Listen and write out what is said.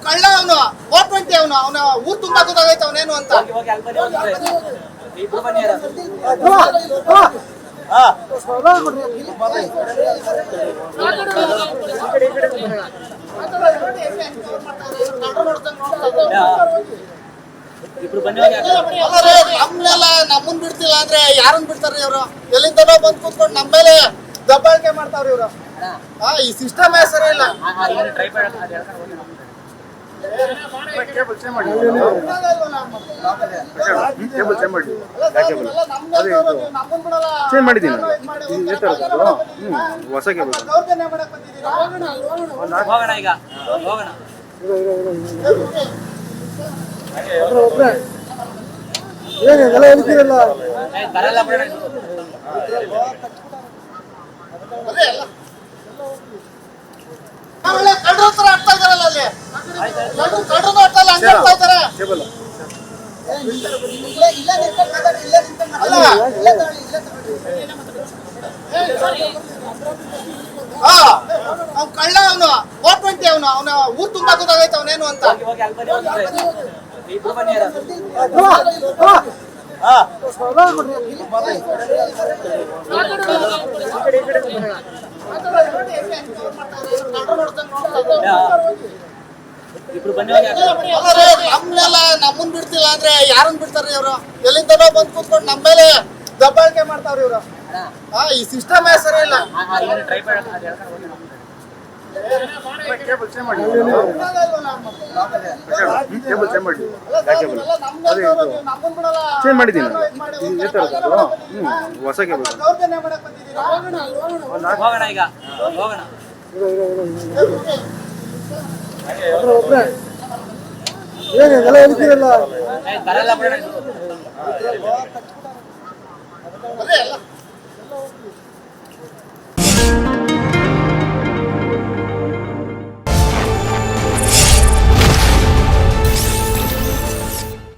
ಕಳ್ಳ ಅವನು 420 ಅವನ ಊರ್ ತುಂಬಾ ಗೊತ್ತಾಗೈತೆ ಅವನೇನು ಅಂತ. ನಮ್ನೆಲ್ಲ ನಮ್ಮನ್ ಬಿಡ್ತಿಲ್ಲ ಅಂದ್ರೆ ಯಾರನ್ನ ಬಿಡ್ತಾರ್ರಿ ಇವ್ರು? ಎಲ್ಲಿಂದನೋ ಬಂದ್ ಕೂತ್ಕೊಂಡು ನಮ್ಮ ಮೇಲೆ ದಬ್ಬಾಳಿಕೆ ಮಾಡ್ತಾವ್ರಿ ಇವ್ರು. ಈ ಸಿಸ್ಟಮ್ ಸರಿ ಇಲ್ಲ. ಚೇಂಜ್ ಮಾಡಿದ್ದೀನಿ ಹೊಸ ಕೇಬಲ್. ಹೋಗೋಣ ಈಗ ಹೋಗೋಣ. ಏನೆಲ್ಲ ಹೇಳ್ತೀರಲ್ಲ ಬರಲ್ಲ ಬಿಡ. ಕಳ್ಳರ ಹತ್ರ ಆಡ್ತಾ ಇದಾರಲ್ಲ ಅಲ್ಲಿ. ಕಳ್ಳರು ಆಡ್ತಾ ಇಲ್ಲ, ಹಂಗೆ ಆಡ್ತಾ ಇದಾರೆ. ಅವ್ನು ಕಳ್ಳ ಅವನು 420 ಅವನ ಊರ್ ತುಂಬಾ ಗೊತ್ತಾಗೈತೆ ಅವನೇನು ಅಂತ. ನಮ್ನೆಲ್ಲ ನಮ್ಮನ್ ಬಿಡ್ತಿಲ್ಲ ಅಂದ್ರೆ ಯಾರನ್ನ ಬಿಡ್ತಾರ್ರಿ ಇವ್ರು? ಎಲ್ಲಿಂದನೋ ಬಂದ್ ಕೂತ್ಕೊಂಡು ನಮ್ಮ ಮೇಲೆ ದಬ್ಬಾಳಿಕೆ ಮಾಡ್ತಾವ್ರಿ ಇವ್ರು. ಈ ಸಿಸ್ಟಮ್ ಸರಿ ಇಲ್ಲ. ಚೇಂಜ್ ಮಾಡಿದ್ದೀನಿ ಹೊಸ ಕೇಬಲ್. ಹೋಗೋಣ ಈಗ ಹೋಗೋಣ. ಏನೆಲ್ಲ ಹೇಳ್ತೀರಲ್ಲ ಬರಲ್ಲ ಬಿಡ.